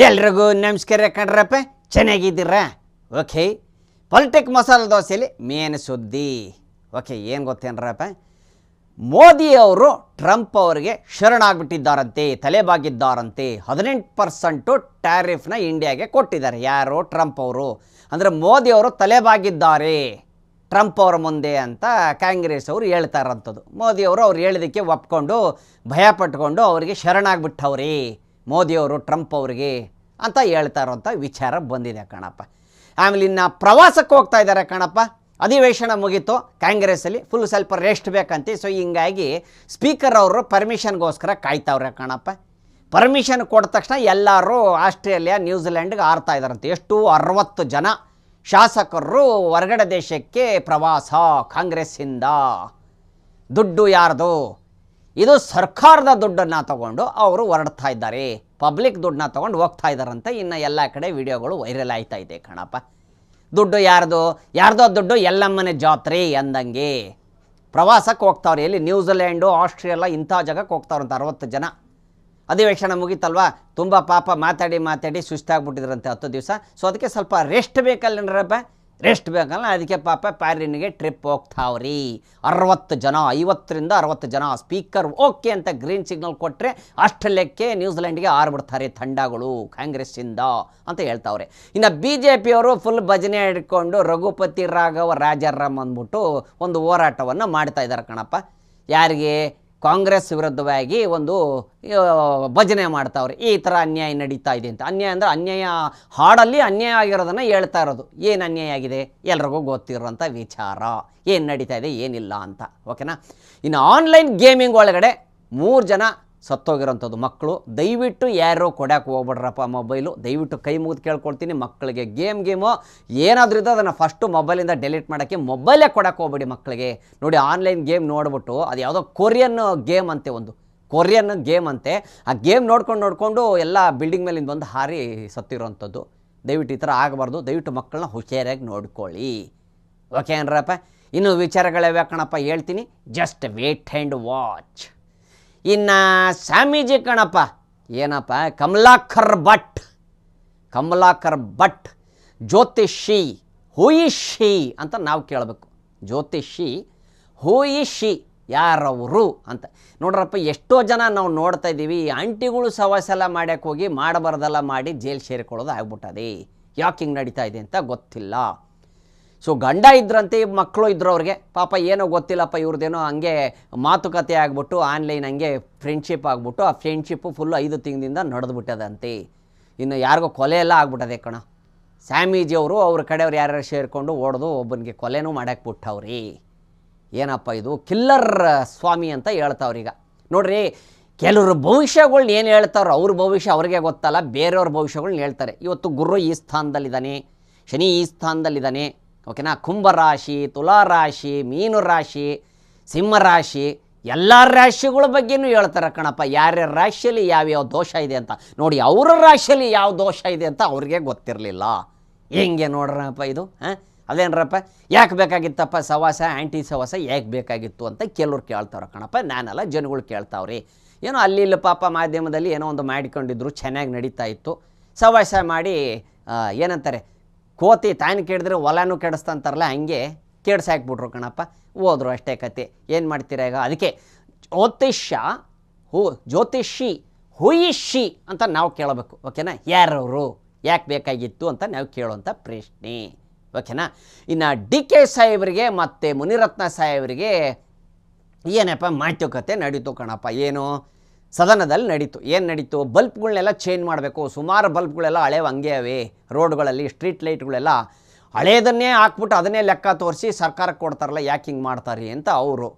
ಎಲ್ರಿಗೂ ನಮಸ್ಕಾರ ಕಣ್ರಪ್ಪ, ಚೆನ್ನಾಗಿದ್ದೀರಾ? ಓಕೆ, ಪೊಲಿಟಿಕ್ ಮಸಾಲೆ ದೋಸೆಯಲ್ಲಿ ಮೇನ್ ಸುದ್ದಿ. ಓಕೆ, ಏನು ಗೊತ್ತೇನ್ರಪ್ಪ, ಮೋದಿಯವರು ಟ್ರಂಪ್ ಅವರಿಗೆ ಶರಣಾಗ್ಬಿಟ್ಟಿದ್ದಾರಂತೆ, ತಲೆಬಾಗಿದ್ದಾರಂತೆ. 18% ಟ್ಯಾರಿಫ್ನ ಇಂಡಿಯಾಗೆ ಕೊಟ್ಟಿದ್ದಾರೆ. ಯಾರು? ಟ್ರಂಪ್ ಅವರು. ಅಂದರೆ ಮೋದಿಯವರು ತಲೆಬಾಗಿದ್ದಾರೆ ಟ್ರಂಪ್ ಅವರ ಮುಂದೆ ಅಂತ ಕಾಂಗ್ರೆಸ್ ಅವರು ಹೇಳ್ತಾ ಇರೋಂಥದ್ದು. ಮೋದಿಯವರು ಅವ್ರು ಹೇಳಿದ್ದಕ್ಕೆ ಒಪ್ಕೊಂಡು ಭಯ ಪಟ್ಕೊಂಡು ಅವರಿಗೆ ಶರಣಾಗ್ಬಿಟ್ಟವ್ರಿ ಮೋದಿಯವರು ಟ್ರಂಪ್ ಅವರಿಗೆ ಅಂತ ಹೇಳ್ತಾ ಇರೋಂಥ ವಿಚಾರ ಬಂದಿದೆ ಕಣಪ್ಪ. ಆಮೇಲೆ ಇನ್ನು ಪ್ರವಾಸಕ್ಕೆ ಹೋಗ್ತಾ ಇದ್ದಾರೆ ಕಣಪ್ಪ. ಅಧಿವೇಶನ ಮುಗೀತು ಕಾಂಗ್ರೆಸ್ಸಲ್ಲಿ, ಫುಲ್ ಸ್ವಲ್ಪ ರೆಸ್ಟ್ ಬೇಕಂತೆ. ಸೊ ಹಿಂಗಾಗಿ ಸ್ಪೀಕರ್ ಅವರು ಪರ್ಮಿಷನ್ಗೋಸ್ಕರ ಕಾಯ್ತಾವ್ರೆ ಕಣಪ್ಪ. ಪರ್ಮಿಷನ್ ಕೊಟ್ಟ ತಕ್ಷಣ ಎಲ್ಲರೂ ಆಸ್ಟ್ರೇಲಿಯಾ ನ್ಯೂಜಿಲ್ಯಾಂಡ್ಗೆ ಆರ್ತಾ ಇದ್ದಾರಂತೆ. ಎಷ್ಟು 60 ಜನ ಶಾಸಕರು ಹೊರಗಡೆ ದೇಶಕ್ಕೆ ಪ್ರವಾಸ ಕಾಂಗ್ರೆಸ್ಸಿಂದ. ದುಡ್ಡು ಯಾರ್ದು? ಇದು ಸರ್ಕಾರದ ದುಡ್ಡನ್ನು ತಗೊಂಡು ಅವರು ಹೊರಡ್ತಾ ಇದ್ದಾರೆ, ಪಬ್ಲಿಕ್ ದುಡ್ಡನ್ನ ತೊಗೊಂಡು ಹೋಗ್ತಾ ಇದ್ದಾರಂತೆ. ಇನ್ನು ಎಲ್ಲ ಕಡೆ ವಿಡಿಯೋಗಳು ವೈರಲ್ ಆಯ್ತಾ ಇದೆ ಕಣಪ್ಪ. ದುಡ್ಡು ಯಾರ್ದು? ಯಾರ್ದೋ ದುಡ್ಡು ಎಲ್ಲಮ್ಮನೆ ಜಾತ್ರೆ ಅಂದಂಗೆ ಪ್ರವಾಸಕ್ಕೆ ಹೋಗ್ತಾವ್ರೆ. ಎಲ್ಲಿ? ನ್ಯೂಜಿಲ್ಯಾಂಡು, ಆಸ್ಟ್ರೇಲಿಯಾ, ಇಂಥ ಜಾಗಕ್ಕೆ ಹೋಗ್ತಾವ್ರಂತೆ 60 ಜನ. ಅಧಿವೇಶನ ಮುಗೀತಲ್ವಾ, ತುಂಬ ಪಾಪ ಮಾತಾಡಿ ಸುಸ್ತಾಗ್ಬಿಟ್ಟಿದ್ರಂತೆ 10 ದಿವಸ. ಸೊ ಅದಕ್ಕೆ ಸ್ವಲ್ಪ ರೆಸ್ಟ್ ಬೇಕಲ್ಲಪ್ಪ, ರೆಸ್ಟ್ ಬೇಕಲ್ಲ, ಅದಕ್ಕೆ ಪಾಪ ಪ್ಯಾರಿನ್ಗೆ ಟ್ರಿಪ್ ಹೋಗ್ತಾವ್ರಿ. 60 ಜನ, 50ರಿಂದ 60 ಜನ. ಸ್ಪೀಕರ್ ಓಕೆ ಅಂತ ಗ್ರೀನ್ ಸಿಗ್ನಲ್ ಕೊಟ್ಟರೆ ಆಸ್ಟ್ರೇಲಿಯಾಕ್ಕೆ ನ್ಯೂಜಿಲೆಂಡ್ಗೆ ಆರ್ಬಿಡ್ತಾರೆ ತಂಡಗಳು ಕಾಂಗ್ರೆಸ್ಸಿಂದ ಅಂತ ಹೇಳ್ತಾವ್ರೆ. ಇನ್ನು BJP ಅವರು ಫುಲ್ ಭಜನೆ ಹಿಡ್ಕೊಂಡು ರಘುಪತಿ ರಾಘವ ರಾಜಾರಾಮ್ ಅಂದ್ಬಿಟ್ಟು ಒಂದು ಹೋರಾಟವನ್ನು ಮಾಡ್ತಾ ಇದ್ದಾರೆ ಕಣಪ್ಪ. ಯಾರಿಗೆ? ಕಾಂಗ್ರೆಸ್ ವಿರುದ್ಧವಾಗಿ ಒಂದು ಭಜನೆ ಮಾಡ್ತಾವ್ರೆ. ಈ ಥರ ಅನ್ಯಾಯ ನಡೀತಾ ಇದೆ ಅಂತ. ಅನ್ಯಾಯ ಅಂದರೆ ಅನ್ಯಾಯ, ಹಾಡಲ್ಲಿ ಅನ್ಯಾಯ ಆಗಿರೋದನ್ನು ಹೇಳ್ತಾ ಇರೋದು. ಏನು ಅನ್ಯಾಯ ಆಗಿದೆ ಎಲ್ರಿಗೂ ಗೊತ್ತಿರೋಂಥ ವಿಚಾರ, ಏನು ನಡೀತಾ ಇದೆ ಏನಿಲ್ಲ ಅಂತ. ಓಕೆನಾ? ಇನ್ನು ಆನ್ಲೈನ್ ಗೇಮಿಂಗ್ ಒಳಗಡೆ 3 ಜನ ಸತ್ತೋಗಿರೋಂಥದ್ದು ಮಕ್ಕಳು. ದಯವಿಟ್ಟು ಯಾರೋ ಕೊಡೋಕೆ ಹೋಗ್ಬಿಡ್ರಪ್ಪ ಮೊಬೈಲು. ದಯವಿಟ್ಟು ಕೈ ಮುಗಿದು ಕೇಳ್ಕೊಳ್ತೀನಿ, ಮಕ್ಕಳಿಗೆ ಗೇಮು ಏನಾದರೂ ಇದ್ದರೆ ಅದನ್ನು ಫಸ್ಟು ಮೊಬೈಲಿಂದ ಡೆಲೀಟ್ ಮಾಡೋಕ್ಕೆ ಮೊಬೈಲೇ ಕೊಡೋಕೆ ಹೋಗ್ಬೇಡಿ ಮಕ್ಕಳಿಗೆ. ನೋಡಿ, ಆನ್ಲೈನ್ ಗೇಮ್ ನೋಡ್ಬಿಟ್ಟು ಅದು ಯಾವುದೋ ಕೊರಿಯನ್ ಗೇಮ್ ಅಂತೆ, ಒಂದು ಕೊರಿಯನ್ ಗೇಮ್ ಅಂತೆ. ಆ ಗೇಮ್ ನೋಡ್ಕೊಂಡು ಎಲ್ಲ ಬಿಲ್ಡಿಂಗ್ ಮೇಲಿಂದ ಬಂದು ಹಾರಿ ಸತ್ತಿರೋವಂಥದ್ದು. ದಯವಿಟ್ಟು ಈ ಥರ ಆಗಬಾರ್ದು. ದಯವಿಟ್ಟು ಮಕ್ಕಳನ್ನ ಹುಷಾರಾಗಿ ನೋಡ್ಕೊಳ್ಳಿ. ಓಕೆ ಏನ್ರಪ್ಪ? ಇನ್ನು ವಿಚಾರಗಳೇ ಕಣಪ್ಪ ಹೇಳ್ತೀನಿ, ಜಸ್ಟ್ ವೇಟ್ ಆ್ಯಂಡ್ ವಾಚ್. ಇನ್ನು ಸ್ವಾಮೀಜಿ ಕಣಪ್ಪ, ಏನಪ್ಪ, ಕಮಲಾಕರ್ ಭಟ್ ಜ್ಯೋತಿಷಿ, ಹೂ ಇಸ್ ಶಿ ಅಂತ ನಾವು ಕೇಳಬೇಕು. ಜ್ಯೋತಿಷಿ, ಹೂ ಇಸ್ ಶಿ, ಯಾರವರು ಅಂತ. ನೋಡ್ರಪ್ಪ, ಎಷ್ಟೋ ಜನ ನಾವು ನೋಡ್ತಾ ಇದ್ದೀವಿ, ಆಂಟಿಗಳು ಸವಾಸೆಲ್ಲ ಮಾಡ್ಯಕ್ಕೆ ಹೋಗಿ ಮಾಡಬಾರ್ದೆಲ್ಲ ಮಾಡಿ ಜೈಲು ಸೇರಿಕೊಳ್ಳೋದು ಆಗ್ಬಿಟ್ಟದೆ. ಯಾಕೆ ಹಿಂಗೆ ನಡೀತಾ ಇದೆ ಅಂತ ಗೊತ್ತಿಲ್ಲ. ಸೊ ಗಂಡ ಇದ್ರಂತೆ, ಮಕ್ಕಳು ಇದ್ರು ಅವ್ರಿಗೆ, ಪಾಪ ಏನೋ ಗೊತ್ತಿಲ್ಲಪ್ಪ, ಇವ್ರದ್ದೇನೋ ಹಂಗೆ ಮಾತುಕತೆ ಆಗ್ಬಿಟ್ಟು ಆನ್ಲೈನ್ ಹಂಗೆ ಫ್ರೆಂಡ್ಶಿಪ್ ಆಗ್ಬಿಟ್ಟು ಆ ಫ್ರೆಂಡ್ಶಿಪ್ಪು ಫುಲ್ಲು 5 ತಿಂಗಳಿಂದ ನಡೆದ್ಬಿಟ್ಟದಂತೆ. ಇನ್ನು ಯಾರಿಗೋ ಕೊಲೆ ಎಲ್ಲ ಆಗ್ಬಿಟ್ಟದೆ ಕಣ. ಸ್ವಾಮೀಜಿ ಅವರು ಅವ್ರ ಕಡೆಯವ್ರು ಯಾರ್ಯಾರು ಸೇರಿಕೊಂಡು ಓಡೋದು ಒಬ್ಬನಿಗೆ ಕೊಲೆನೂ ಮಾಡಕ್ಕೆ ಬಿಟ್ಟವ್ರಿ. ಏನಪ್ಪ ಇದು? ಕಿಲ್ಲರ್ ಸ್ವಾಮಿ ಅಂತ ಹೇಳ್ತಾವ್ರೀಗ. ನೋಡ್ರಿ, ಕೆಲವರು ಭವಿಷ್ಯಗಳ್ನ ಏನು ಹೇಳ್ತಾವ್ರು, ಅವ್ರ ಭವಿಷ್ಯ ಅವ್ರಿಗೆ ಗೊತ್ತಲ್ಲ, ಬೇರೆಯವ್ರ ಭವಿಷ್ಯಗಳ್ನ ಹೇಳ್ತಾರೆ. ಇವತ್ತು ಗುರು ಈ ಸ್ಥಾನದಲ್ಲಿದ್ದಾನೆ, ಶನಿ ಈ ಸ್ಥಾನದಲ್ಲಿದ್ದಾನೆ. ಓಕೆನಾ? ಕುಂಭರಾಶಿ, ತುಲಾರಾಶಿ, ಮೀನು ರಾಶಿ, ಸಿಂಹರಾಶಿ, ಎಲ್ಲ ರಾಶಿಗಳ ಬಗ್ಗೆನೂ ಹೇಳ್ತಾರೆ ಕಣಪ್ಪ. ಯಾರ್ಯಾರ ರಾಶಿಯಲ್ಲಿ ಯಾವ್ಯಾವ ದೋಷ ಇದೆ ಅಂತ. ನೋಡಿ, ಅವರ ರಾಶಿಯಲ್ಲಿ ಯಾವ ದೋಷ ಇದೆ ಅಂತ ಅವ್ರಿಗೆ ಗೊತ್ತಿರಲಿಲ್ಲ. ಹೆಂಗೆ ನೋಡ್ರಪ್ಪ ಇದು? ಅದೇನ್ರಪ್ಪ, ಯಾಕೆ ಬೇಕಾಗಿತ್ತಪ್ಪ ಸವಾಸ, ಆ್ಯಂಟಿ ಸವಾಸ ಯಾಕೆ ಬೇಕಾಗಿತ್ತು ಅಂತ ಕೆಲವ್ರು ಕೇಳ್ತಾವ್ರೆ ಕಣಪ್ಪ. ನಾನೆಲ್ಲ ಜನಗಳು ಕೇಳ್ತಾವ್ರಿ. ಏನೋ ಅಲ್ಲಿ ಇಲ್ಲಿ ಪಾಪ ಮಾಧ್ಯಮದಲ್ಲಿ ಏನೋ ಒಂದು ಮಾಡಿಕೊಂಡಿದ್ರು, ಚೆನ್ನಾಗಿ ನಡೀತಾ ಇತ್ತು. ಸವಾಸ ಮಾಡಿ ಏನಂತಾರೆ, ಕೋತಿ ತಾನು ಕೇಳಿದ್ರೆ ಹೊಲನೂ ಕೆಡಿಸ್ತಂತಾರಲ್ಲ, ಹಂಗೆ ಕೆಡ್ಸಾಕ್ಬಿಟ್ರು ಕಣಪ್ಪ. ಹೋದ್ರು ಅಷ್ಟೇ ಕತೆ. ಏನು ಮಾಡ್ತೀರಾ ಈಗ? ಅದಕ್ಕೆ ಜ್ಯೋತಿಷಿ ಹೂ ಇಸ್ ಶಿ ಅಂತ ನಾವು ಕೇಳಬೇಕು. ಓಕೆನಾ? ಯಾರವರು, ಯಾಕೆ ಬೇಕಾಗಿತ್ತು ಅಂತ ನಾವು ಕೇಳುವಂಥ ಪ್ರಶ್ನೆ. ಓಕೆನಾ? ಇನ್ನು DK ಸಾಹೇಬರಿಗೆ ಮತ್ತು ಮುನಿರತ್ನ ಸಾಹೇಬರಿಗೆ ಏನಪ್ಪ ಮಾತುಕತೆ ನಡೀತು ಕಣಪ್ಪ. ಏನು ಸದನದಲ್ಲಿ ನಡೀತು. ಏನು ನಡೀತು? ಬಲ್ಪ್ಗಳನ್ನೆಲ್ಲ ಚೇಂಜ್ ಮಾಡಬೇಕು. ಸುಮಾರು ಬಲ್ಪ್ಗಳೆಲ್ಲ ಹಳೇವು ಹಂಗೆ ಅವೆ. ರೋಡ್ಗಳಲ್ಲಿ ಸ್ಟ್ರೀಟ್ ಲೈಟ್ಗಳೆಲ್ಲ ಹಳೇದನ್ನೇ ಹಾಕ್ಬಿಟ್ಟು ಅದನ್ನೇ ಲೆಕ್ಕ ತೋರಿಸಿ ಸರ್ಕಾರಕ್ಕೆ ಕೊಡ್ತಾರಲ್ಲ, ಯಾಕೆ ಹಿಂಗೆ ಮಾಡ್ತಾರೆ ಅಂತ ಅವರು.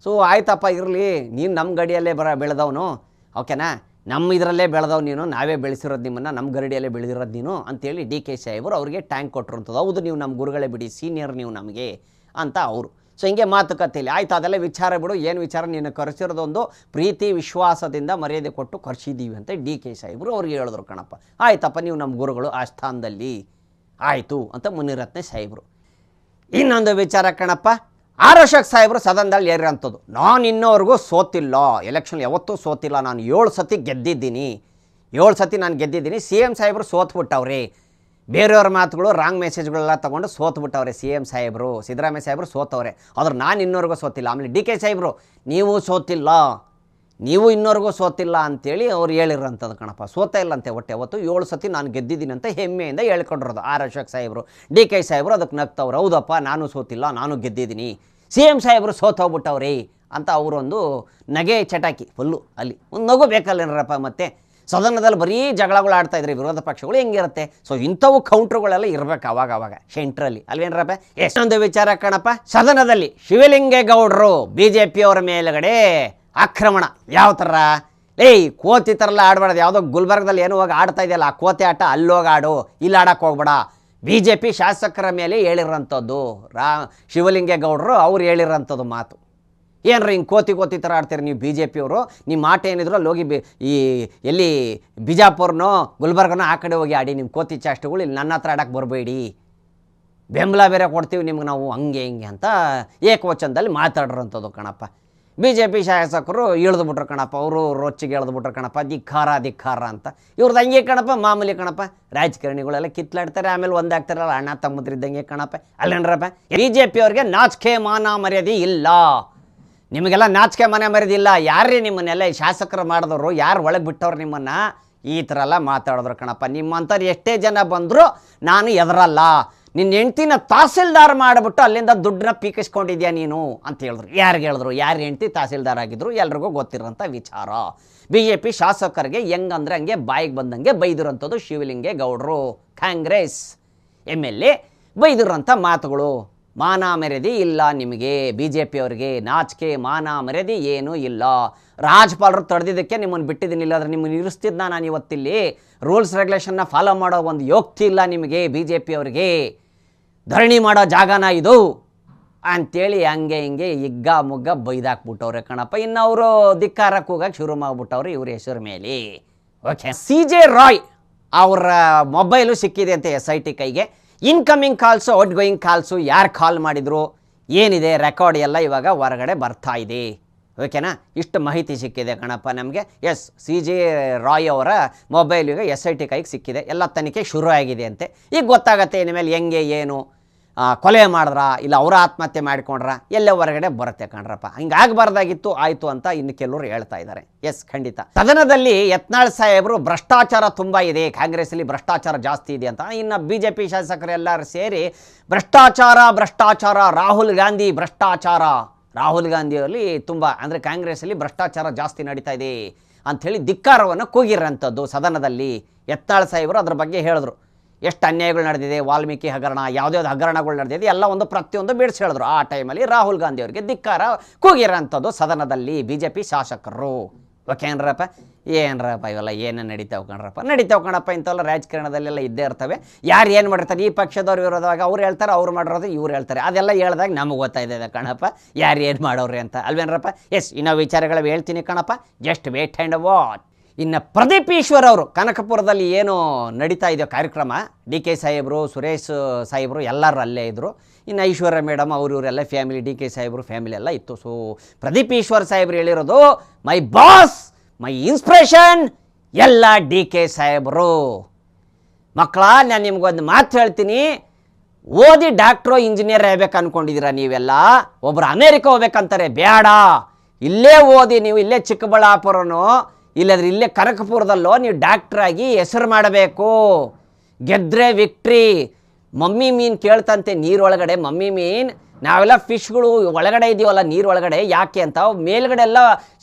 ಸೊ ಆಯ್ತಪ್ಪ, ಇರಲಿ, ನೀನು ನಮ್ಮ ಗಡಿಯಲ್ಲೇ ಬೆಳೆದವನು, ಓಕೆನಾ, ನಮ್ಮ ಇದರಲ್ಲೇ ಬೆಳೆದವ್ ನೀನು, ನಾವೇ ಬೆಳೆಸಿರೋದು ನಿಮ್ಮನ್ನು, ನಮ್ಮ ಗರಡಿಯಲ್ಲೇ ಬೆಳೆದಿರೋದು ನೀನು ಅಂತೇಳಿ DK ಸಾಹೇಬರು ಅವ್ರಿಗೆ ಟ್ಯಾಂಕ್ ಕೊಟ್ಟಿರೋಂಥದ್ದು. ಹೌದು, ನೀವು ನಮ್ಮ ಗುರುಗಳೇ ಬಿಡಿ, ಸೀನಿಯರ್ ನೀವು ನಮಗೆ ಅಂತ ಅವರು. ಸೊ ಹಿಂಗೆ ಮಾತುಕತೆಯಲ್ಲಿ ಆಯ್ತು, ಅದೆಲ್ಲ ವಿಚಾರ ಬಿಡು, ಏನು ವಿಚಾರ, ನೀನು ಕರೆಸಿರೋದೊಂದು ಪ್ರೀತಿ ವಿಶ್ವಾಸದಿಂದ ಮರ್ಯಾದೆ ಕೊಟ್ಟು ಕರೆಸಿದ್ದೀವಿ ಅಂತ DK ಸಾಹೇಬರು ಅವ್ರಿಗೆ ಹೇಳಿದ್ರು ಕಣಪ್ಪ. ಆಯ್ತಪ್ಪ, ನೀವು ನಮ್ಮ ಗುರುಗಳು ಆ ಸ್ಥಾನದಲ್ಲಿ ಆಯಿತು ಅಂತ ಮುನಿರತ್ನ ಸಾಹೇಬರು. ಇನ್ನೊಂದು ವಿಚಾರ ಕಣಪ್ಪ, ಆರ್ ಅಶೋಕ್ ಸಾಹೇಬರು ಸದನದಲ್ಲಿ ಏರಿರೋಂಥದ್ದು, ನಾನು ಇನ್ನೋವರೆಗೂ ಸೋತಿಲ್ಲ, ಎಲೆಕ್ಷನ್ ಯಾವತ್ತೂ ಸೋತಿಲ್ಲ, ನಾನು 7 ಸತಿ ಗೆದ್ದಿದ್ದೀನಿ, 7 ಸತಿ ನಾನು ಗೆದ್ದಿದ್ದೀನಿ, ಸಿ ಎಮ್ ಸಾಹೇಬರು ಸೋತ್ಬಿಟ್ಟವ್ರಿ. ಬೇರೆಯವ್ರ ಮಾತುಗಳು ರಾಂಗ್ ಮೆಸೇಜ್ಗಳೆಲ್ಲ ತೊಗೊಂಡು ಸೋತ್ಬಿಟ್ಟವ್ರೆ. ಸಿ ಎಮ್ ಸಾಹೇಬರು, ಸಿದ್ದರಾಮಯ್ಯ ಸಾಹೇಬರು ಸೋತವ್ರೆ. ಆದ್ರೆ ನಾನು ಇನ್ನೂವರೆಗೂ ಸೋತಿಲ್ಲ. ಆಮೇಲೆ ಡಿ ಕೆ ಸಾಹೇಬರು ನೀವು ಸೋತಿಲ್ಲ, ನೀವು ಇನ್ನೂವರೆಗೂ ಸೋತಿಲ್ಲ ಅಂತೇಳಿ ಅವ್ರು ಹೇಳಿರೋಂಥದ್ದು ಕಣಪ್ಪ. ಸೋತ ಇಲ್ಲ ಅಂತೆ ಹೊಟ್ಟೆ ಅವತ್ತು 7 ಸತಿ ನಾನು ಗೆದ್ದಿದ್ದೀನಿ ಅಂತ ಹೆಮ್ಮೆಯಿಂದ ಹೇಳ್ಕೊಂಡಿರೋದು ಆರ್ ಅಶೋಕ್ ಸಾಹೇಬರು. ಡಿ ಕೆ ಸಾಹೇಬರು ಅದಕ್ಕೆ ನಗ್ತವ್ರು, ಹೌದಪ್ಪ ನಾನು ಸೋತಿಲ್ಲ, ನಾನು ಗೆದ್ದಿದ್ದೀನಿ, ಸಿ ಎಮ್ ಸಾಹೇಬರು ಸೋತೋಗ್ಬಿಟ್ಟವ್ರಿ ಅಂತ ಅವರೊಂದು ನಗೆ ಚಟಾಕಿ ಫುಲ್ಲು. ಅಲ್ಲಿ ಒಂದು ನಗು ಬೇಕಲ್ಲೇನರಪ್ಪ. ಮತ್ತೆ ಸದನದಲ್ಲಿ ಬರೀ ಜಗಳಗಳು ಆಡ್ತಾಯಿದ್ರಿ ವಿರೋಧ ಪಕ್ಷಗಳು, ಹೆಂಗಿರುತ್ತೆ. ಸೊ ಇಂಥವು ಕೌಂಟ್ರುಗಳೆಲ್ಲ ಇರಬೇಕು ಅವಾಗ ಸೆಂಟ್ರಲ್ಲಿ, ಅಲ್ವೇನ್ರಪ್ಪ. ಎಷ್ಟೊಂದು ವಿಚಾರ ಕಣಪ್ಪ. ಸದನದಲ್ಲಿ ಶಿವಲಿಂಗೇಗೌಡರು ಬಿ ಜೆ ಪಿಯವರ ಮೇಲುಗಡೆ ಆಕ್ರಮಣ. ಯಾವ ಥರ ಕೋತಿ ಥರ ಎಲ್ಲ ಆಡಬಾರ್ದು. ಯಾವುದೋ ಗುಲ್ಬರ್ಗದಲ್ಲಿ ಏನೋ ಹೋಗಿ ಆಡ್ತಾ ಇದೆಯಲ್ಲ ಆ ಕೋತಿ ಆಟ, ಅಲ್ಲೋಗಿ ಆಡು, ಇಲ್ಲಿ ಆಡೋಕ್ಕೆ ಹೋಗ್ಬೇಡ. ಬಿ ಜೆ ಪಿ ಶಾಸಕರ ಮೇಲೆ ಹೇಳಿರೋಂಥದ್ದು ಶಿವಲಿಂಗೇಗೌಡರು ಅವ್ರು ಹೇಳಿರೋಂಥದ್ದು ಮಾತು. ಏನ್ರಿ ಹಿಂಗೆ ಕೋತಿ ಥರ ಆಡ್ತೀರಿ ನೀವು ಬಿ ಜೆ ಪಿಯವರು, ನಿಮ್ಮ ಆಟ ಏನಿದ್ರು ಅಲ್ಲಿ ಹೋಗಿ ಎಲ್ಲಿ ಬಿಜಾಪುರನೋ ಗುಲ್ಬರ್ಗನೋ ಆ ಕಡೆ ಹೋಗಿ ಆಡಿ, ನಿಮ್ಮ ಕೋತಿ ಚಾಷ್ಟಗಳು ಇಲ್ಲಿ ನನ್ನ ಹತ್ರ ಆಡೋಕ್ಕೆ ಬರಬೇಡಿ, ಬೆಂಬಲ ಬೇರೆ ಕೊಡ್ತೀವಿ ನಿಮ್ಗೆ ನಾವು, ಹಂಗೆ ಹಿಂಗೆ ಅಂತ ಏಕವಚನದಲ್ಲಿ ಮಾತಾಡಿರೋಂಥದ್ದು ಕಣಪ್ಪ. ಬಿ ಜೆ ಪಿ ಶಾಸಕರು ಇಳಿದ್ಬಿಟ್ರು ಕಣಪ್ಪ, ಅವರು ರೊಚ್ಚಿಗೆ ಇಳಿದ್ಬಿಟ್ರು ಕಣಪ್ಪ, ಧಿಕ್ಕಾರ ಅಂತ. ಇವ್ರದ್ದು ಹಂಗೆ ಕಣಪ್ಪ, ಮಾಮೂಲಿ ಕಣಪ್ಪ. ರಾಜಕಾರಣಿಗಳೆಲ್ಲ ಕಿತ್ಲಾಡ್ತಾರೆ, ಆಮೇಲೆ ಒಂದಾಗ್ತಾರಲ್ಲ ಅಣ್ಣ ತಮ್ಮದ್ರಿದ್ದಂಗೆ ಕಣಪ್ಪ, ಅಲ್ಲೇನ್ರಪ್ಪ. ಬಿ ಜೆ ಪಿಯವ್ರಿಗೆ ನಾಚಿಕೆ ಮಾನ ಮರ್ಯಾದೆ ಇಲ್ಲ. ನಿಮಗೆಲ್ಲ ನಾಚಿಕೆ ಮಾನ ಮರ್ಯಾದೆ ಇಲ್ಲ. ಯಾರೇ ನಿಮ್ಮನ್ನೆಲ್ಲ ಶಾಸಕರು ಮಾಡಿದವರು, ಯಾರು ಒಳಗೆ ಬಿಟ್ಟವ್ರು ನಿಮ್ಮನ್ನು, ಈ ಥರ ಎಲ್ಲ ಮಾತಾಡಿದ್ರು ಕಣಪ್ಪ. ನಿಮ್ಮಂಥವ್ರು ಎಷ್ಟೇ ಜನ ಬಂದರೂ ನಾನು ಎದರಲ್ಲ. ನಿನ್ನ ಹೆಂಡ್ತಿನ ತಹಸೀಲ್ದಾರ್ ಮಾಡಿಬಿಟ್ಟು ಅಲ್ಲಿಂದ ದುಡ್ಡನ್ನ ಪೀಕಿಸ್ಕೊಂಡಿದ್ಯಾ ನೀನು ಅಂತ ಹೇಳಿದ್ರು. ಯಾರಿಗೆ ಹೇಳಿದ್ರು? ಯಾರು ಹೆಂಡ್ತಿ ತಹಸೀಲ್ದಾರ್ ಆಗಿದ್ರು ಎಲ್ರಿಗೂ ಗೊತ್ತಿರೋಂಥ ವಿಚಾರ. ಬಿ ಜೆ ಪಿ ಶಾಸಕರಿಗೆ ಹೆಂಗಂದ್ರೆ ಹಂಗೆ ಬಾಯಿಗೆ ಬಂದಂಗೆ ಬೈದಿರೋಂಥದ್ದು ಶಿವಲಿಂಗೇಗೌಡರು, ಕಾಂಗ್ರೆಸ್ ಎಮ್ ಎಲ್ ಎ ಬೈದಿರೋಂಥ ಮಾತುಗಳು. ಮಾನ ಮರ್ಯಾದೆ ಇಲ್ಲ ನಿಮಗೆ, ಬಿ ಜೆ ಪಿಯವ್ರಿಗೆ ನಾಚಿಕೆ ಮಾನ ಮರ್ಯಾದೆ ಏನೂ ಇಲ್ಲ. ರಾಜ್ಪಾಲರು ತಡೆದಿದ್ದಕ್ಕೆ ನಿಮ್ಮನ್ನು ಬಿಟ್ಟಿದ್ದೀನಿ, ಇಲ್ಲಾಂದ್ರೆ ನಿಮ್ಮನ್ನು ಇರಿಸ್ತಿದ್ದ ನಾನು ಇವತ್ತಿಲ್ಲಿ. ರೂಲ್ಸ್ ರೆಗ್ಯುಲೇಷನ್ನ ಫಾಲೋ ಮಾಡೋ ಒಂದು ಯೋಗ್ತಿ ಇಲ್ಲ ನಿಮಗೆ ಬಿ ಜೆ ಪಿಯವ್ರಿಗೆ. ಧರಣಿ ಮಾಡೋ ಜಾಗನ ಇದು ಅಂಥೇಳಿ ಹಂಗೆ ಹಿಂಗೆ ಹಿಗ್ಗ ಮುಗ್ಗ ಬೈದಾಕ್ಬಿಟ್ಟವ್ರೆ ಕಣಪ್ಪ. ಇನ್ನು ಅವರು ಧಿಕ್ಕಾರ ಕೂಗಕ್ಕೆ ಶುರು ಮಾಡಿಬಿಟ್ಟವ್ರು ಇವ್ರ ಹೆಸರು ಮೇಲೆ. ಓಕೆ, ಸಿ ಜೆ ರಾಯ್ ಅವರ ಮೊಬೈಲು ಸಿಕ್ಕಿದೆ ಅಂತ SIT ಕೈಗೆ. Incoming calls out going calls, ಯಾರು ಕಾಲ್ ಮಾಡಿದ್ರು ಏನಿದೆ ರೆಕಾರ್ಡ್ ಎಲ್ಲ ಇವಾಗ ಹೊರಗಡೆ ಬರ್ತಾ ಇದೆ. ಓಕೆನಾ, ಇಷ್ಟು ಮಾಹಿತಿ ಸಿಕ್ಕಿದೆ ಕಣಪ್ಪ ನಮಗೆ. ಎಸ್, ಸಿ ಜೆ ರಾಯ್ ಅವರ ಮೊಬೈಲ್ ಈಗ SIT ಕೈಗೆ ಸಿಕ್ಕಿದೆ. ಎಲ್ಲ ತನಿಖೆ ಶುರು ಆಗಿದೆ ಅಂತೆ. ಈಗ ಗೊತ್ತಾಗತ್ತೆ ಇನ್ಮೇಲೆ ಹೆಂಗೆ ಏನು ಕೊಲೆ ಮಾಡಿದ್ರ ಇಲ್ಲ ಅವರ ಆತ್ಮಹತ್ಯೆ ಮಾಡಿಕೊಂಡ್ರ ಎಲ್ಲ ಹೊರಗಡೆ ಬರುತ್ತೆ ಕಣ್ರಪ್ಪ. ಹಿಂಗಾಗಬಾರ್ದಾಗಿತ್ತು, ಆಯಿತು ಅಂತ ಇನ್ನು ಕೆಲವರು ಹೇಳ್ತಾ ಇದ್ದಾರೆ. ಎಸ್, ಖಂಡಿತ. ಸದನದಲ್ಲಿ ಯತ್ನಾಳ್ ಸಾಹೇಬರು ಭ್ರಷ್ಟಾಚಾರ ತುಂಬ ಇದೆ, ಕಾಂಗ್ರೆಸ್ಸಲ್ಲಿ ಭ್ರಷ್ಟಾಚಾರ ಜಾಸ್ತಿ ಇದೆ ಅಂತ. ಇನ್ನು ಬಿ ಜೆ ಪಿ ಶಾಸಕರೆಲ್ಲರೂ ಸೇರಿ ಭ್ರಷ್ಟಾಚಾರ, ರಾಹುಲ್ ಗಾಂಧಿ ಭ್ರಷ್ಟಾಚಾರ, ರಾಹುಲ್ ಗಾಂಧಿಯಲ್ಲಿ ತುಂಬ ಅಂದರೆ ಕಾಂಗ್ರೆಸ್ಸಲ್ಲಿ ಭ್ರಷ್ಟಾಚಾರ ಜಾಸ್ತಿ ನಡೀತಾ ಇದೆ ಅಂಥೇಳಿ ಧಿಕ್ಕಾರವನ್ನು ಕೂಗಿರೋಂಥದ್ದು ಸದನದಲ್ಲಿ. ಯತ್ನಾಳ್ ಸಾಹೇಬರು ಅದ್ರ ಬಗ್ಗೆ ಹೇಳಿದ್ರು. ಎಷ್ಟು ಅನ್ಯಾಯಗಳು ನಡೆದಿದೆ, ವಾಲ್ಮೀಕಿ ಹಗರಣ, ಯಾವುದ್ಯಾವ್ದು ಹಗರಣಗಳು ನಡೆದಿದೆ ಎಲ್ಲ ಒಂದು ಪ್ರತಿಯೊಂದು ಬಿಡಿಸಿ ಹೇಳಿದ್ರು. ಆ ಟೈಮಲ್ಲಿ ರಾಹುಲ್ ಗಾಂಧಿ ಅವರಿಗೆ ಧಿಕ್ಕಾರ ಕೂಗಿರೋಂಥದ್ದು ಸದನದಲ್ಲಿ ಬಿ ಜೆ ಪಿ ಶಾಸಕರು. ಓಕೆ ಏನ್ರಪ್ಪ, ಇವೆಲ್ಲ ಏನೇನು ನಡೀತಾವೆ ಕಣಪ್ಪ. ಇಂಥವೆಲ್ಲ ರಾಜಕಾರಣದಲ್ಲೆಲ್ಲ ಇದ್ದೇ ಇರ್ತವೆ. ಯಾರು ಏನು ಮಾಡಿರ್ತಾರೆ, ಈ ಪಕ್ಷದವ್ರು ವಿರೋಧವಾಗ ಅವ್ರು ಹೇಳ್ತಾರೆ, ಅವ್ರು ಮಾಡಿರೋದು ಇವ್ರು ಹೇಳ್ತಾರೆ. ಅದೆಲ್ಲ ಹೇಳಿದಾಗ ನಮಗೆ ಗೊತ್ತಾಯಿದೆ ಕಣಪ್ಪ ಯಾರು ಏನು ಮಾಡೋವ್ರಿ ಅಂತ, ಅಲ್ವೇನ್ರಪ್ಪ. ಎಸ್, ಇನ್ನೂ ವಿಚಾರಗಳು ಹೇಳ್ತೀನಿ ಕಣಪ್ಪ, ಜಸ್ಟ್ ವೇಟ್ ಆ್ಯಂಡ್ ವಾಚ್. ಇನ್ನು ಪ್ರದೀಪ್ ಈಶ್ವರ್ ಅವರು ಕನಕಪುರದಲ್ಲಿ ಏನು ನಡೀತಾ ಇದೆಯೋ ಕಾರ್ಯಕ್ರಮ, ಡಿ ಕೆ ಸಾಹೇಬರು, ಸುರೇಶ್ ಸಾಹೇಬರು ಎಲ್ಲರೂ ಅಲ್ಲೇ ಇದ್ದರು. ಇನ್ನು ಐಶ್ವರ್ಯ ಮೇಡಮ್ ಇವರೆಲ್ಲ ಫ್ಯಾಮಿಲಿ, ಡಿ ಕೆ ಸಾಹೇಬರು ಫ್ಯಾಮಿಲಿ ಎಲ್ಲ ಇತ್ತು. ಸೊ ಪ್ರದೀಪ್ ಈಶ್ವರ್ ಸಾಹೇಬರು ಹೇಳಿರೋದು ಮೈ ಬಾಸ್, ಮೈ ಇನ್ಸ್ಪಿರೇಷನ್ ಎಲ್ಲ ಡಿ ಕೆ ಸಾಹೇಬರು. ಮಕ್ಕಳ, ನಾನು ನಿಮ್ಗೊಂದು ಮಾತು ಹೇಳ್ತೀನಿ, ಓದಿ ಡಾಕ್ಟ್ರು ಇಂಜಿನಿಯರ್ ಆಗ್ಬೇಕು ಅಂದ್ಕೊಂಡಿದ್ದೀರಾ ನೀವೆಲ್ಲ, ಒಬ್ಬರು ಅಮೇರಿಕ ಹೋಗ್ಬೇಕಂತಾರೆ, ಬೇಡ, ಇಲ್ಲೇ ಓದಿ ನೀವು, ಇಲ್ಲೇ ಚಿಕ್ಕಬಳ್ಳಾಪುರನೋ ಇಲ್ಲಾಂದ್ರೆ ಇಲ್ಲೇ ಕನಕಪುರದಲ್ಲೋ ನೀವು ಡಾಕ್ಟ್ರಾಗಿ ಹೆಸರು ಮಾಡಬೇಕು. ಗೆದ್ದರೆ ವಿಕ್ಟ್ರಿ. ಮಮ್ಮಿ ಮೀನು ಕೇಳ್ತಂತೆ ನೀರೊಳಗಡೆ, ಮಮ್ಮಿ ಮೀನ್, ನಾವೆಲ್ಲ ಫಿಶ್ಗಳು ಒಳಗಡೆ ಇದೀವಲ್ಲ ನೀರೊಳಗಡೆ, ಯಾಕೆ ಅಂತ ಮೇಲ್ಗಡೆ ಎಲ್ಲ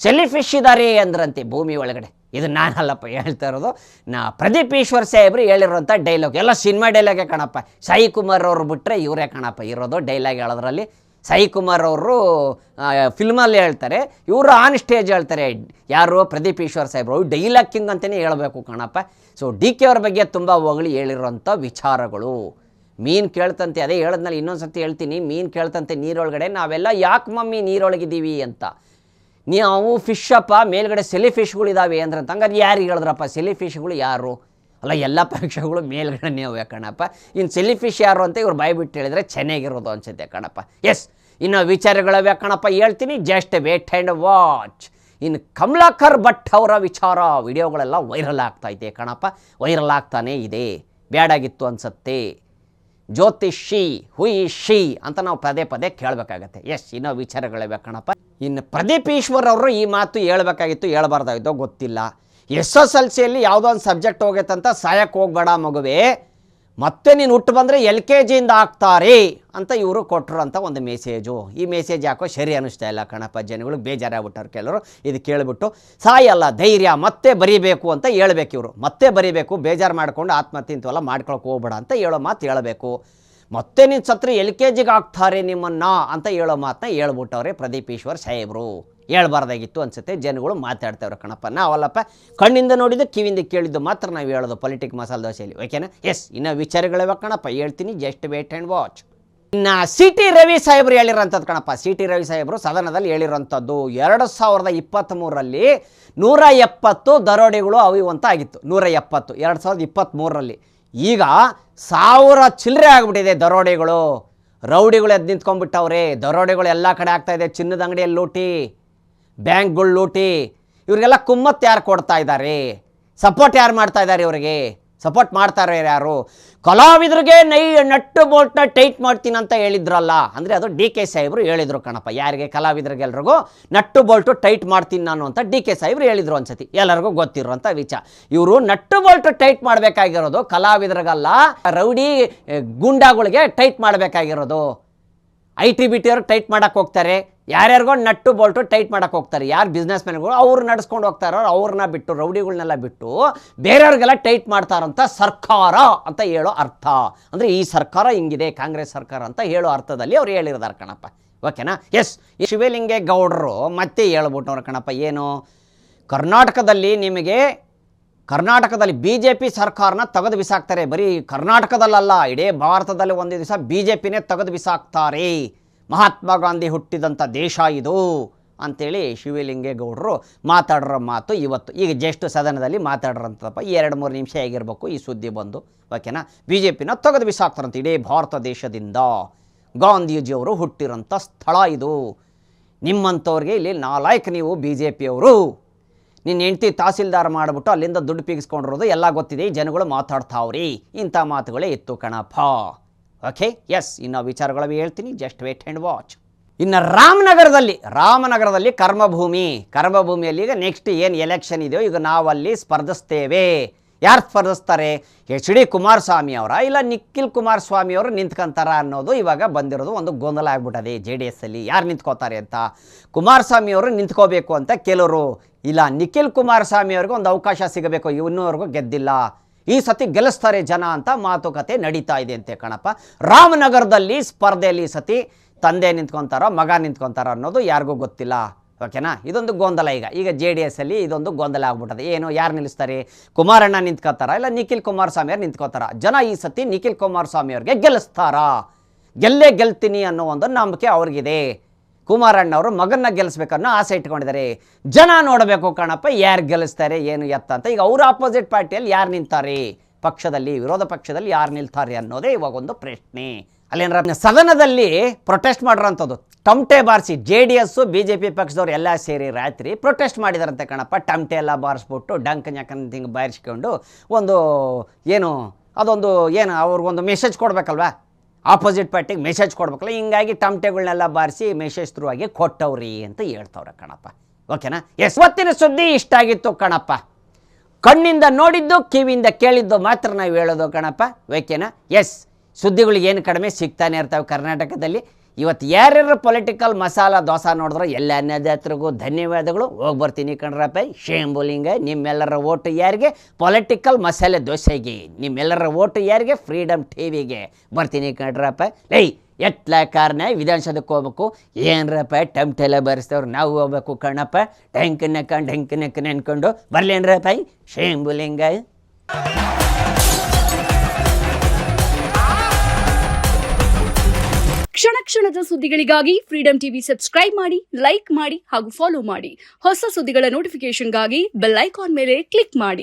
ಸೆಲಿ ಫಿಶ್ ಇದ್ದಾರೆ ಅಂದ್ರಂತೆ ಭೂಮಿ ಒಳಗಡೆ. ಇದು ನಾನಲ್ಲಪ್ಪ ಹೇಳ್ತಾ ಇರೋದು, ಪ್ರದೀಪ್ ಈಶ್ವರ್ ಸಾಹೇಬ್ರು ಹೇಳಿರೋಂಥ ಡೈಲಾಗ್. ಎಲ್ಲ ಸಿನಿಮಾ ಡೈಲಾಗೇ ಕಣಪ್ಪ. ಸಾಯಿ ಕುಮಾರ್ ಅವರು ಬಿಟ್ಟರೆ ಇವರೇ ಕಣಪ್ಪ ಇರೋದು ಡೈಲಾಗ್ ಹೇಳೋದ್ರಲ್ಲಿ. ಸಾಯಿ ಕುಮಾರ್ ಅವರು ಫಿಲ್ಮಲ್ಲಿ ಹೇಳ್ತಾರೆ, ಇವರು ಆನ್ ಸ್ಟೇಜ್ ಹೇಳ್ತಾರೆ. ಯಾರು? ಪ್ರದೀಪ್ ಈಶ್ವರ್ ಸಾಹೇಬ್ರು. ಡೈಲಾಗ್ ಕಿಂಗ್ ಅಂತಲೇ ಹೇಳಬೇಕು ಕಣಪ್ಪ. ಸೊ ಡಿ ಕೆ ಅವ್ರ ಬಗ್ಗೆ ತುಂಬ ಹೊಗಳಿ ಹೇಳಿರೋಂಥ ವಿಚಾರಗಳು. ಮೀನು ಕೇಳ್ತಂತೆ, ಅದೇ ಹೇಳಿದ್ನಲ್ಲಿ ಇನ್ನೊಂದು ಸರ್ತಿ ಹೇಳ್ತೀನಿ, ಮೀನು ಕೇಳ್ತಂತೆ ನೀರೊಳಗಡೆ, ನಾವೆಲ್ಲ ಯಾಕೆ ಮಮ್ಮಿ ನೀರೊಳಗಿದ್ದೀವಿ ಅಂತ. ನಾವು ಫಿಶಪ್ಪ, ಮೇಲ್ಗಡೆ ಸೆಲಿ ಫಿಶ್ಗಳಿದ್ದಾವೆ ಅಂದ್ರಂತ. ಹಂಗಾದ್ರೆ ಯಾರಿಗೆ ಹೇಳಿದ್ರಪ್ಪ ಸೆಲಿ ಫಿಶ್ಗಳು ಯಾರು? ಅಲ್ಲ, ಎಲ್ಲ ಪರೀಕ್ಷೆಗಳು ಮೇಲ್ಗಡೆ ನೀವು ಕಣಪ್ಪ. ಇನ್ನು ಸೆಲಿ ಫಿಶ್ ಯಾರು ಅಂತ ಇವ್ರು ಬಾಯ್ಬಿಟ್ಟು ಹೇಳಿದ್ರೆ ಚೆನ್ನಾಗಿರೋದು ಅನ್ಸುತ್ತೆ ಕಣಪ್ಪ. ಎಸ್, ಇನ್ನು ವಿಚಾರಗಳವೆ ಕಣಪ್ಪ ಹೇಳ್ತೀನಿ, ಜಸ್ಟ್ ವೇಟ್ ಆ್ಯಂಡ್ ವಾಚ್. ಇನ್ನು ಕಮಲಾಕರ್ ಭಟ್ ಅವರ ವಿಚಾರ ವಿಡಿಯೋಗಳೆಲ್ಲ ವೈರಲ್ ಆಗ್ತಾಯಿದೆ ಕಣಪ್ಪ, ವೈರಲ್ ಆಗ್ತಾನೇ ಇದೆ. ಬೇಡಾಗಿತ್ತು ಅನಿಸುತ್ತೆ. ಜ್ಯೋತಿಷಿ ಹುಯಿಷಿ ಅಂತ ನಾವು ಪದೇ ಪದೇ ಕೇಳಬೇಕಾಗತ್ತೆ. ಇನ್ನೂ ವಿಚಾರಗಳಿವೆ ಕಣಪ್ಪ. ಇನ್ನು ಪ್ರದೀಪ್ ಈಶ್ವರ್ ಅವರು ಈ ಮಾತು ಹೇಳ್ಬೇಕಾಗಿತ್ತು, ಹೇಳ್ಬಾರ್ದಾಗಿದ್ದೋ ಗೊತ್ತಿಲ್ಲ. SSLCಯಲ್ಲಿ ಯಾವುದೋ ಒಂದು ಸಬ್ಜೆಕ್ಟ್ ಹೋಗೈತಂತ ಸಾಯಕ್ಕೆ ಹೋಗ್ಬೇಡ ಮಗುವೆ, ಮತ್ತೆ ನೀನು ಹುಟ್ಟು ಬಂದರೆ LKGಯಿಂದ ಹಾಕ್ತಾರೆ ಅಂತ ಇವರು ಕೊಟ್ಟರು ಅಂತ ಒಂದು ಮೆಸೇಜು. ಈ ಮೆಸೇಜ್ ಯಾಕೋ ಸರಿ ಅನ್ನಿಸ್ತಾ ಇಲ್ಲ ಕಣಪ್ಪ, ಜನಗಳಿಗೆ ಬೇಜಾರಾಗ್ಬಿಟ್ಟವ್ರು ಕೆಲವರು. ಇದು ಕೇಳಿಬಿಟ್ಟು ಸಾಯಲ್ಲ ಧೈರ್ಯ ಮತ್ತೆ ಬರೀಬೇಕು ಅಂತ ಹೇಳ್ಬೇಕು ಇವರು. ಮತ್ತೆ ಬರೀಬೇಕು, ಬೇಜಾರು ಮಾಡ್ಕೊಂಡು ಆತ್ಮಹತ್ಯೆ ಇಂಥವೆಲ್ಲ ಮಾಡ್ಕೊಳಕ್ಕೆ ಹೋಗ್ಬೇಡ ಅಂತ ಹೇಳೋ ಮಾತು ಹೇಳಬೇಕು. ಮತ್ತೆ ನೀನು ಸತ್ರೆ LKGಗೆ ಹಾಕ್ತಾರೆ ನಿಮ್ಮನ್ನು ಅಂತ ಹೇಳೋ ಮಾತನ್ನ ಹೇಳ್ಬಿಟ್ಟವ್ರೆ ಪ್ರದೀಪ್ ಈಶ್ವರ್ ಸಾಹೇಬರು. ಹೇಳ್ಬಾರ್ದಾಗಿತ್ತು ಅನ್ಸುತ್ತೆ, ಜನಗಳು ಮಾತಾಡ್ತಾವ್ರೆ ಕಣಪ್ಪ. ನಾವಲ್ಲಪ್ಪ, ಕಣ್ಣಿಂದ ನೋಡಿದ್ದು ಕಿವಿಯಿಂದ ಕೇಳಿದ್ದು ಮಾತ್ರ ನಾವು ಹೇಳೋದು ಪೊಲಿಟಿಕ್ ಮಸಾಲೆ ದೋಸೆಯಲ್ಲಿ, ಓಕೆನಾ? ಇನ್ನು ವಿಚಾರಗಳಿವೆ ಕಣಪ್ಪ, ಹೇಳ್ತೀನಿ, ಜಸ್ಟ್ ವೇಟ್ ಆ್ಯಂಡ್ ವಾಚ್. ಇನ್ನು CT ರವಿ ಸಾಹೇಬರು ಹೇಳಿರೋಂಥದ್ದು ಕಣಪ್ಪ. CT ರವಿ ಸಾಹೇಬರು ಸದನದಲ್ಲಿ ಹೇಳಿರೋಂಥದ್ದು 2023ರಲ್ಲಿ 170 ದರೋಡೆಗಳು ಅವಿವಂತ ಆಗಿತ್ತು. 170 2023ರಲ್ಲಿ. ಈಗ 1000 ಚಿಲ್ಲರೆ ಆಗಿಬಿಟ್ಟಿದೆ ದರೋಡೆಗಳು. ರೌಡಿಗಳು ಎದ್ದು ನಿಂತ್ಕೊಂಡ್ಬಿಟ್ಟವ್ರೆ. ದರೋಡೆಗಳು ಎಲ್ಲ ಕಡೆ ಆಗ್ತಾಯಿದೆ. ಚಿನ್ನದ ಅಂಗಡಿಯಲ್ಲಿ ಲೂಟಿ, ಬ್ಯಾಂಕ್ಗಳು ಲೂಟಿ. ಇವರಿಗೆಲ್ಲ ಕುಮ್ಮತ್ತು ಯಾರು ಕೊಡ್ತಾ ಇದ್ದಾರೆ? ಸಪೋರ್ಟ್ ಯಾರು ಮಾಡ್ತಾ ಇದ್ದಾರೆ? ಇವರಿಗೆ ಸಪೋರ್ಟ್ ಮಾಡ್ತಾರೆ ಯಾರು? ಕಲಾವಿದರಿಗೆ ನಟ್ಟು ಬೋಲ್ಟ್ನ ಟೈಟ್ ಮಾಡ್ತೀನಿ ಅಂತ ಹೇಳಿದ್ರಲ್ಲ, ಅಂದರೆ ಅದು DK ಸಾಹೇಬರು ಹೇಳಿದರು ಕಣಪ್ಪ. ಯಾರಿಗೆ? ಕಲಾವಿದರಿಗೆಲ್ರಿಗೂ ನಟ್ಟು ಬೋಲ್ಟು ಟೈಟ್ ಮಾಡ್ತೀನಿ ನಾನು ಅಂತ DK ಸಾಹೇಬರು ಹೇಳಿದರು ಅನ್ಸತಿ, ಎಲ್ಲರಿಗೂ ಗೊತ್ತಿರೋಂಥ ವಿಚಾರ. ಇವರು ನಟ್ಟು ಬೋಲ್ಟು ಟೈಟ್ ಮಾಡಬೇಕಾಗಿರೋದು ಕಲಾವಿದರಿಗಲ್ಲ, ರೌಡಿ ಗುಂಡಾಗಳಿಗೆ ಟೈಟ್ ಮಾಡಬೇಕಾಗಿರೋದು. IT BT ಅವ್ರಿಗೆ ಟೈಟ್ ಮಾಡೋಕ್ಕೆ ಹೋಗ್ತಾರೆ, ಯಾರ್ಯಾರಿಗೋ ನಟ್ಟು ಬೋಲ್ಟು ಟೈಟ್ ಮಾಡೋಕ್ಕೆ ಹೋಗ್ತಾರೆ. ಯಾರು ಬಿಸ್ನೆಸ್ ಮ್ಯಾನ್ಗಳು ಅವ್ರು ನಡೆಸ್ಕೊಂಡು ಹೋಗ್ತಾರೋ ಅವ್ರನ್ನ ಬಿಟ್ಟು, ರೌಡಿಗಳನ್ನೆಲ್ಲ ಬಿಟ್ಟು ಬೇರೆಯವ್ರಿಗೆಲ್ಲ ಟೈಟ್ ಮಾಡ್ತಾರಂತ ಸರ್ಕಾರ ಅಂತ ಹೇಳೋ ಅರ್ಥ. ಅಂದರೆ ಈ ಸರ್ಕಾರ ಹಿಂಗಿದೆ, ಕಾಂಗ್ರೆಸ್ ಸರ್ಕಾರ ಅಂತ ಹೇಳೋ ಅರ್ಥದಲ್ಲಿ ಅವ್ರು ಹೇಳಿರ್ತಾರೆ ಕಣಪ್ಪ, ಓಕೆನಾ? ಶಿವಲಿಂಗೇಗೌಡರು ಮತ್ತೆ ಹೇಳ್ಬಿಟ್ಟವ್ರು ಕಣಪ್ಪ. ಏನು? ಕರ್ನಾಟಕದಲ್ಲಿ BJP ಸರ್ಕಾರನ ತೆಗೆದು ಬಿಸಾಕ್ತಾರೆ. ಬರೀ ಕರ್ನಾಟಕದಲ್ಲಲ್ಲ, ಇಡೀ ಭಾರತದಲ್ಲಿ ಒಂದು ದಿವಸ BJPನೇ ತೆಗೆದು ಬಿಸಾಕ್ತಾರೆ. ಮಹಾತ್ಮ ಗಾಂಧಿ ಹುಟ್ಟಿದಂಥ ದೇಶ ಇದು ಅಂಥೇಳಿ ಶಿವಲಿಂಗೇಗೌಡರು ಮಾತಾಡಿರೋ ಮಾತು ಇವತ್ತು ಈಗ ಜಸ್ಟ್ ಸದನದಲ್ಲಿ ಮಾತಾಡ್ರಂಥಪ್ಪ. 2-3 ನಿಮಿಷ ಆಗಿರಬೇಕು ಈ ಸುದ್ದಿ ಬಂದು, ಓಕೆನಾ? BJPನ ತೆಗೆದು ಬಿಸಾಕ್ತಾರಂತ ಇಡೀ ಭಾರತ ದೇಶದಿಂದ. ಗಾಂಧೀಜಿಯವರು ಹುಟ್ಟಿರೋಂಥ ಸ್ಥಳ ಇದು. ನಿಮ್ಮಂಥವ್ರಿಗೆ ಇಲ್ಲಿ ನಾಲಾಯಕ್ ನೀವು BJPಯವರು. ನಿನ್ನ ಹೆಂಡ್ತಿ ತಹಸೀಲ್ದಾರ್ ಮಾಡಿಬಿಟ್ಟು ಅಲ್ಲಿಂದ ದುಡ್ಡು ಪೀಗಿಸ್ಕೊಂಡಿರೋದು ಎಲ್ಲ ಗೊತ್ತಿದೆ, ಜನಗಳು ಮಾತಾಡ್ತಾವ್ರಿ. ಇಂಥ ಮಾತುಗಳೇ ಇತ್ತು ಕಣಪ್ಪ, ಓಕೆ? ಇನ್ನು ವಿಚಾರಗಳು ಹೇಳ್ತೀನಿ, ಜಸ್ಟ್ ವೇಟ್ ಆ್ಯಂಡ್ ವಾಚ್. ಇನ್ನು ರಾಮನಗರದಲ್ಲಿ ಕರ್ಮಭೂಮಿಯಲ್ಲಿ ಈಗ ನೆಕ್ಸ್ಟ್ ಏನು ಎಲೆಕ್ಷನ್ ಇದೆಯೋ ಈಗ ನಾವಲ್ಲಿ ಸ್ಪರ್ಧಿಸ್ತೇವೆ. ಯಾರು ಸ್ಪರ್ಧಿಸ್ತಾರೆ? HD ಕುಮಾರಸ್ವಾಮಿ ಅವರ ಇಲ್ಲ ನಿಖಿಲ್ ಕುಮಾರಸ್ವಾಮಿ ಅವರು ನಿಂತ್ಕೊಂತಾರ ಅನ್ನೋದು ಇವಾಗ ಬಂದಿರೋದು ಒಂದು ಗೊಂದಲ ಆಗ್ಬಿಟ್ಟದೆ JDSಲ್ಲಿ. ಯಾರು ನಿಂತ್ಕೋತಾರೆ ಅಂತ? ಕುಮಾರಸ್ವಾಮಿ ಅವರು ನಿಂತ್ಕೋಬೇಕು ಅಂತ ಕೆಲವರು, ಇಲ್ಲ ನಿಖಿಲ್ ಕುಮಾರಸ್ವಾಮಿ ಅವ್ರಿಗೆ ಒಂದು ಅವಕಾಶ ಸಿಗಬೇಕು, ಇನ್ನೂವರೆಗೂ ಗೆದ್ದಿಲ್ಲ, ಈ ಸತಿ ಗೆಲ್ಲಿಸ್ತಾರೆ ಜನ ಅಂತ ಮಾತುಕತೆ ನಡೀತಾ ಇದೆ ಅಂತೆ ಕಣಪ್ಪ. ರಾಮನಗರದಲ್ಲಿ ಸ್ಪರ್ಧೆಯಲ್ಲಿ ಈ ಸತಿ ತಂದೆ ನಿಂತ್ಕೊತಾರೋ ಮಗ ನಿಂತ್ಕೊತಾರೋ ಅನ್ನೋದು ಯಾರಿಗೂ ಗೊತ್ತಿಲ್ಲ, ಓಕೆನಾ? ಇದೊಂದು ಗೊಂದಲ ಈಗ JDSಲ್ಲಿ ಇದೊಂದು ಗೊಂದಲ ಆಗ್ಬಿಟ್ಟದೆ. ಏನು? ಯಾರು ನಿಲ್ಲಿಸ್ತಾರೆ? ಕುಮಾರಣ್ಣ ನಿಂತ್ಕೋತಾರ ಇಲ್ಲ ನಿಖಿಲ್ ಕುಮಾರಸ್ವಾಮಿ ಅವ್ರು ನಿಂತ್ಕೋತಾರ? ಜನ ಈ ಸತಿ ನಿಖಿಲ್ ಕುಮಾರಸ್ವಾಮಿ ಅವ್ರಿಗೆ ಗೆಲ್ಲಿಸ್ತಾರಾ? ಗೆಲ್ತೀನಿ ಅನ್ನೋ ಒಂದು ನಂಬಿಕೆ ಅವ್ರಿಗಿದೆ. ಕುಮಾರಣ್ಣ ಅವರು ಮಗನ್ನ ಗೆಲ್ಲಿಸ್ಬೇಕನ್ನೋ ಆಸೆ ಇಟ್ಕೊಂಡಿದ್ದಾರೆ. ಜನ ನೋಡಬೇಕು ಕಣಪ್ಪ, ಯಾರು ಗೆಲ್ಲಿಸ್ತಾರೆ ಏನು ಎತ್ತ ಅಂತ. ಈಗ ಅವ್ರ ಆಪೋಸಿಟ್ ಪಾರ್ಟಿಯಲ್ಲಿ ಯಾರು ನಿಲ್ತಾರೆ, ಪಕ್ಷದಲ್ಲಿ ವಿರೋಧ ಪಕ್ಷದಲ್ಲಿ ಯಾರು ನಿಲ್ತಾರೆ ಅನ್ನೋದೇ ಇವಾಗ ಒಂದು ಪ್ರಶ್ನೆ. ಅಲ್ಲೇನಾರ ಸದನದಲ್ಲಿ ಪ್ರೊಟೆಸ್ಟ್ ಮಾಡಿರೋಂಥದ್ದು ಟಮಟೆ ಬಾರಿಸಿ JDS BJP ಪಕ್ಷದವ್ರು ಎಲ್ಲ ಸೇರಿ ರಾತ್ರಿ ಪ್ರೊಟೆಸ್ಟ್ ಮಾಡಿದಾರಂತೆ ಕಣಪ್ಪ. ಟಮಟೆ ಎಲ್ಲ ಬಾರಿಸ್ಬಿಟ್ಟು ಡಂಕ್ ಞಕಂತ ಹಿಂಗೆ ಬಾರಿಸ್ಕೊಂಡು ಒಂದು ಅದೊಂದು ಅವ್ರಿಗೊಂದು ಮೆಸೇಜ್ ಕೊಡಬೇಕಲ್ವ, ಆಪೋಸಿಟ್ ಪಾರ್ಟಿಗೆ ಮೆಸೇಜ್ ಕೊಡ್ಬೇಕಲ್ಲ. ಹಿಂಗಾಗಿ ಟಮಟೆಗಳನ್ನೆಲ್ಲ ಬಾರಿಸಿ ಮೆಸೇಜ್ ಥ್ರೂ ಆಗಿ ಕೊಟ್ಟವ್ರಿ ಅಂತ ಹೇಳ್ತವ್ರೆ ಕಣಪ್ಪ, ಓಕೆನಾ? ಇವತ್ತಿನ ಸುದ್ದಿ ಇಷ್ಟ ಆಗಿತ್ತು ಕಣಪ್ಪ. ಕಣ್ಣಿಂದ ನೋಡಿದ್ದು ಕಿವಿಯಿಂದ ಕೇಳಿದ್ದು ಮಾತ್ರ ನಾವು ಹೇಳೋದು ಕಣಪ್ಪ, ಓಕೆನಾ? ಸುದ್ದಿಗಳು ಏನು ಕಡಿಮೆ ಸಿಗ್ತಾನೆ ಇರ್ತವೆ ಕರ್ನಾಟಕದಲ್ಲಿ. ಇವತ್ತು ಯಾರ್ಯಾರು ಪೊಲಿಟಿಕಲ್ ಮಸಾಲ ದೋಸೆ ನೋಡಿದ್ರು ಎಲ್ಲ ಅನ್ನದಾತರಿಗೂ ಧನ್ಯವಾದಗಳು. ಹೋಗಿ ಬರ್ತೀನಿ ಕಣ್ರಪ್ಪ. ಶೇಂಬುಲಿಂಗ. ನಿಮ್ಮೆಲ್ಲರ ಓಟು ಯಾರಿಗೆ? ಪೊಲಿಟಿಕಲ್ ಮಸಾಲೆ ದೋಸೆಗೆ. ನಿಮ್ಮೆಲ್ಲರ ಓಟು ಯಾರಿಗೆ? ಫ್ರೀಡಮ್ ಟಿವಿಗೆ. ಬರ್ತೀನಿ ಕಣ್ರಪ್ಪ. ಎಟ್ಲ ಕಾರಣ ವಿಧಾನಸೌಧಕ್ಕೆ ಹೋಗ್ಬೇಕು, ಏನರಪ್ಪ ಟಮಟೆಲ್ಲ ಬರೆಸ್ತವ್ರು, ನಾವು ಹೋಗ್ಬೇಕು ಕಣಪ್ಪ. ಡ್ಯಾಂಕ್ ನೆನ್ಕೊಂಡು ಬರ್ಲೇನ್ರಪ್ಪ. ಶೇಂಬುಲಿಂಗ. ಕ್ಷಣದ ಸುದ್ದಿಗಳಿಗಾಗಿ ಫ್ರೀಡಮ್ ಟಿವಿ ಸಬ್ಸ್ಕ್ರೈಬ್ ಮಾಡಿ, ಲೈಕ್ ಮಾಡಿ ಹಾಗೂ ಫಾಲೋ ಮಾಡಿ. ಹೊಸ ಸುದ್ದಿಗಳ ನೋಟಿಫಿಕೇಶನ್ಗಾಗಿ ಬೆಲ್ ಐಕಾನ್ ಮೇಲೆ ಕ್ಲಿಕ್ ಮಾಡಿ.